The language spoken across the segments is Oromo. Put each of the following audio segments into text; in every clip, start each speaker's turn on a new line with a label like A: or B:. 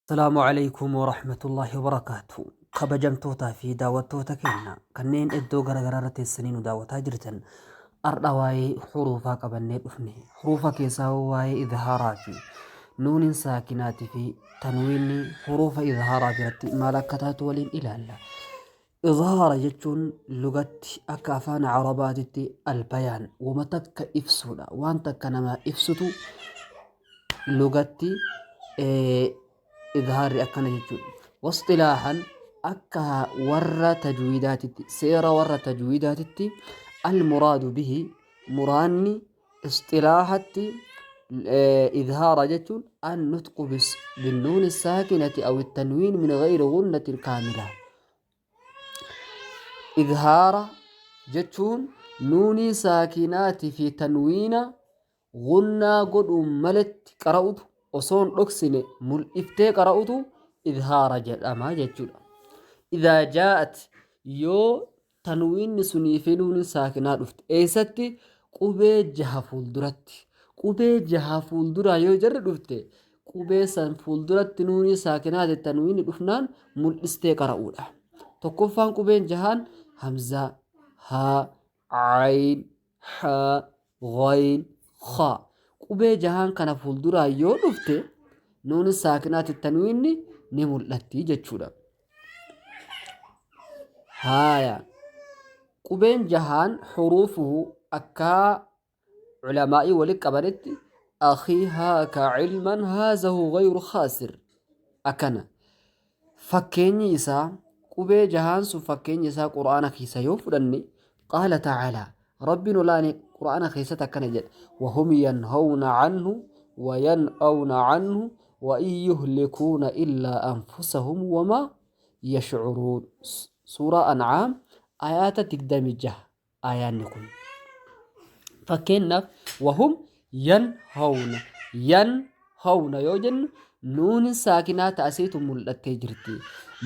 A: السلام عليكم ورحمة الله وبركاته. kabajamtoota fi daawwattoota keenya kanneen iddoo garaagaraa teessanii nu daawwataa jirtan ardha waa'ee huruufaa qabannee dhufne huruufa keessaa waa'ee idhaaraa fi nuunin saakinaatii fi tanwiinni huruufa idhaaraa biratti maal akka taatu waliin ilaalla. Idhaara jechuun lugatti akka afaan arabaatitti albayaan wama takka ibsuudha, waan takka nama ibsutu lugatti إظهار أكنا يجون واصطلاحا أكها ورّ تجويدات سير ورّ تجويدات المراد به مراني اصطلاحات إظهار جتون النطق بالنون الساكنة أو التنوين من غير غنة كاملة. إظهار جتون نوني ساكنات في تنوين غنى قد ملت قرأت وصون أكسن ملئفتي قرأتو إظهار جدما جدّا. إذا جاءت يو تنوين سنيفنون ساكنات رفت إيستي قبي جها فولدرات قبي جها فولدرا يو جرد رفت قبي سن فولدرات نوني ساكنات التنوين رفنان ملئستي قرأولا تقفان قبي جهان همزة ها عين حا غين خا قبي جهان كان فولدرا يو رفت نون ساكنات التنوين نملتي جتشورا. هايا قبين جهان حروفه أكا علماء ولك قبلت أخي هاك علما هذا غير خاسر أكنا فكيني إسا قبي جهان سفكيني إسا قرآن خيسا يوفرني قال تعالى ربنا لاني قرآن خيسا تكنا جد وهم ينهون عنه وينأون عنه وإن يهلكون إلا أنفسهم وما يشعرون. سورة أنعام آيات تقدم الجه آيات نكون فكنا وهم ينهون يوجن نون ساكنات أسيت ملتي جرتي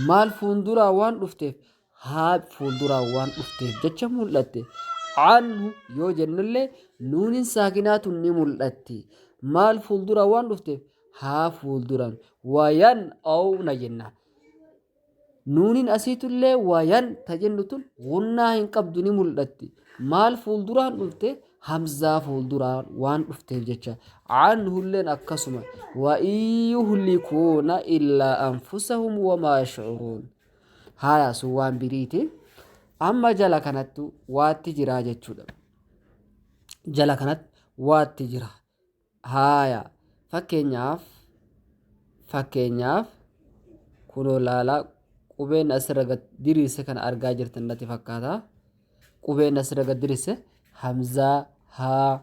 A: مال فندرا وان رفتف هاب فندرا وان رفتف جتش ملتي عنه يوجن اللي نون ساكنات نملتي مال فندرا وان رفتف ها فولدران وين أو نجنا نونين أسيت اللي وين تجنتون غنا ينقبضني ملتي مال فولدران قلت همزة فولدران وان قلت جتة عنه اللي أكسمه وإن يهلكون إلا أنفسهم وما يشعرون. هايا سوان بريتي أما جلا كانت واتجرا جتشودا جلا كانت واتجرا. هايا fakkeenyaaf kunoo laalaa qubeen asirra gad diriirse kan argaa jirtan natti fakkaata. Qubeen asirra gad diriirse hamzaa haa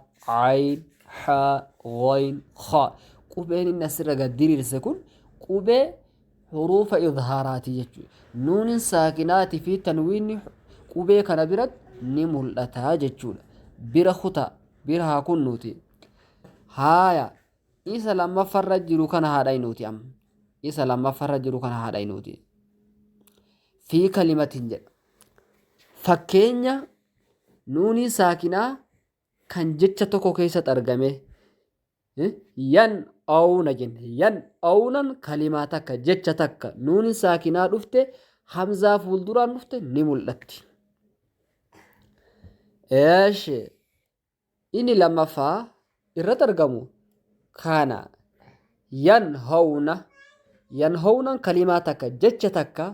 A: ayn haa ghayn khaa. Qubeen inni asirra gad diriirse kun qubee huruufa idhaaraati jechuudha. Nuunin saakinaatii fi tanwiinni qubee kana biratti ni mul'ata jechuudha. Bira kutaa bira haa kunnuuti. Haaya isa lammaffaa jiru kana haadha inuuti amma isa lammaffaa jiru kana haadha inuuti fi kalimatin jedha. Fakkeenya nuunii saakinaa kan jecha tokko keessatti argame yan awna jenne yan awnan kalimaa takka jecha takka nuunii saakinaa dhufte hamzaa fuulduraan dhufte ni mul'atti. Inni lammaffaa irratti argamu kana yanhawnan kalimaa takka jecha takka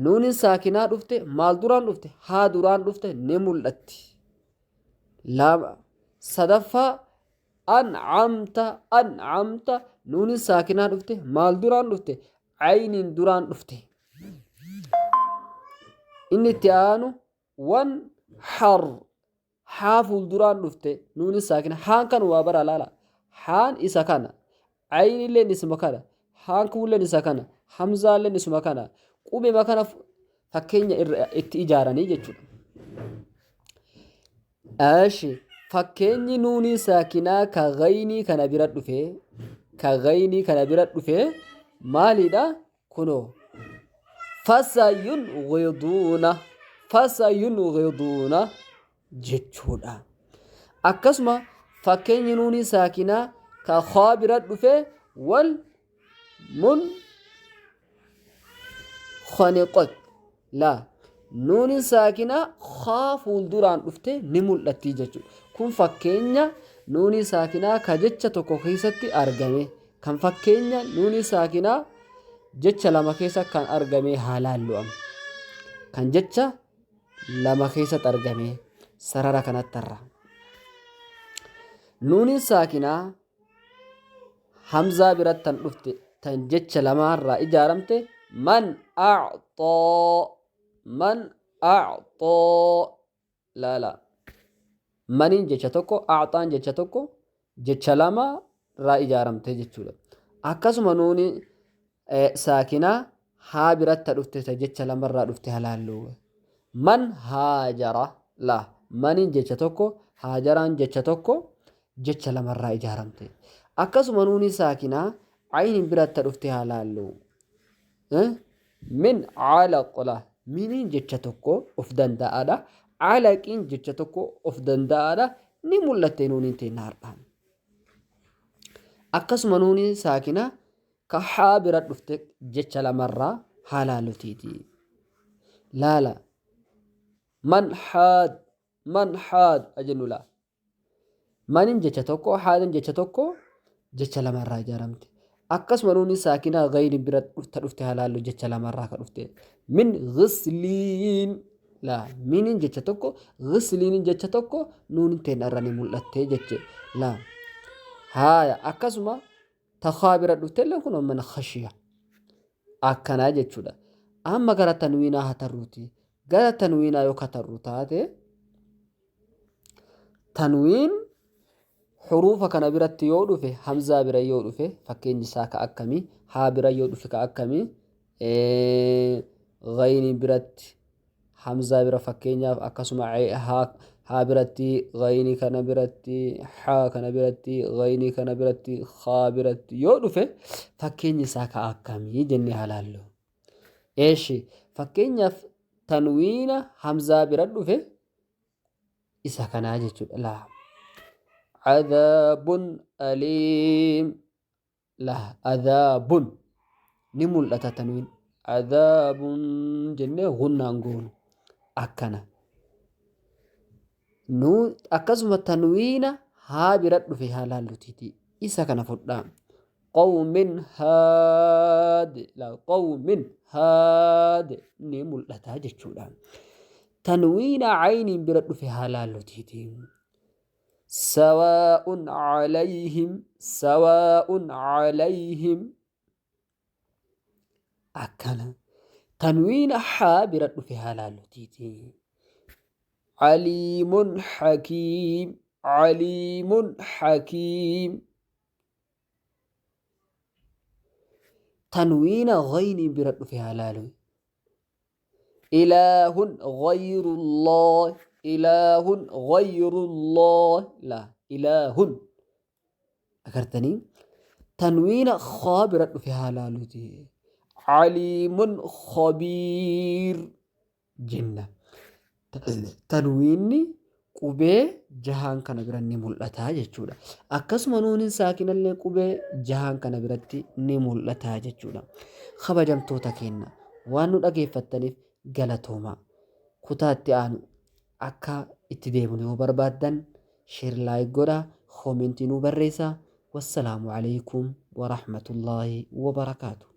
A: nuunin saakinaa dhufte maal duraan dhufte haa duraan dhufte ni mul'atti. Sadaffaa an'amta nuunin saakinaa dhufte maal duraan dhufte ayniin duraan dhufte. Inni itti aanu wan har haa fuulduraan dhufte nuunin saakina haan kan waa bara laala haan isa kana aynilleen isuma kana haan kuulleen isa kana hamzaalleen isuma kana qubee kana fakkeenya itti ijaaranii jechuudha. Fakkeenyi nuunii saakinaa ka ghaynii kana bira dhufee maalidha kunoo fasayunghiduna jechuudha. Akkasuma fakkeenyi nuunii saakinaa ka khaa bira dhufee wal خنقت لا نون ساكنة خاف الدران دفته نمول لتيجة كن فكينيا نون ساكنة كجتة تكوكيستي أرجمه كان فكينيا نون ساكنة جتة لما كيسة كان أرجمه حلال لهم كان جتة لما كيسة أرجمه سررا كانت ترى نون ساكنة حمزة برتن دفته تنجتة لما را إجارمته من أعطى لا maniin jecha tokko aaxaan jecha tokko jecha lama irraa ijaaramte jechuudha. Akkasuma nuuni saakinaa haa biratta dhufte jecha lamarraa dhufte halaallu. Man haajara la maniin jecha tokko haajaraan jecha tokko jecha lamarraa ijaaramte. Akkasuma nuuni saakinaa ayniin biratta dhufte halaallu. Min calaqla miniin jecha tokko of danda'aadha. Calaqiin jecha tokko of danda'aadha ni mul'atte nuuniin teenna har'aan. Akkasuma nuuni saakina ka haa bira dhufte jecha lamarraa halaalutiiti. Laala man haad ajennu laa. Maniin jecha tokko haadin jecha tokko jecha lamarraa ijaaramte. Akkasuma nuuni saakina gayni bira dhufte halaallu jecha lamarraa ka dhufte. Min ghisliin لا مين جتة توكو غسلين جتة توكو نون تين أراني ملأتة جتة لا هاي أكاسما تخابر الدوتيل كنا من خشية أكنا جتة ده أما غير تنوينا هتروتي غير تنوينا يو كتروتات تنوين حروف كنا برات يودو في همزة برا يودو في فكين جساك أكمي ها برا يودو في كأكمي غيني برات حمزة برا فكينيا أكاسما ها براتي غيني كان براتي حا كان براتي غيني كان براتي خا براتي يودفه فكيني ساكا أكامي جني حلالو إيشي فكينيا تنوين حمزة برادفه إسا كان أجيشو لا عذاب أليم لا عذاب نمول أتا تنوين عذاب جنة غنانقون akkana nuun akkasuma tanwiina haa bira dhufe halaalluti isa kana fudhaa qawmin haad ni mul'ataa jechuudha tanwiina ayniin bira dhufe halaalluti sawaa'un calayhim akkana تنوين حا برد في هلالو تيتي عليم حكيم تنوين غين برد في هلالو إله غير الله لا إله أكرتني تنوين خا برد في هلالو تيتي عليم خبير جنة تنويني قبي جهان كان براني ملأتا جتشودا أكسما نون ساكنا اللي قبي جهان كان براتي نملأتا جتشودا خبجم توتا كينا وانو أجيفتني غلطوما كتاتي آنو أكا اتديبوني وبربادن شير لايك غدا خومنتي نو بريسا والسلام عليكم ورحمة الله وبركاته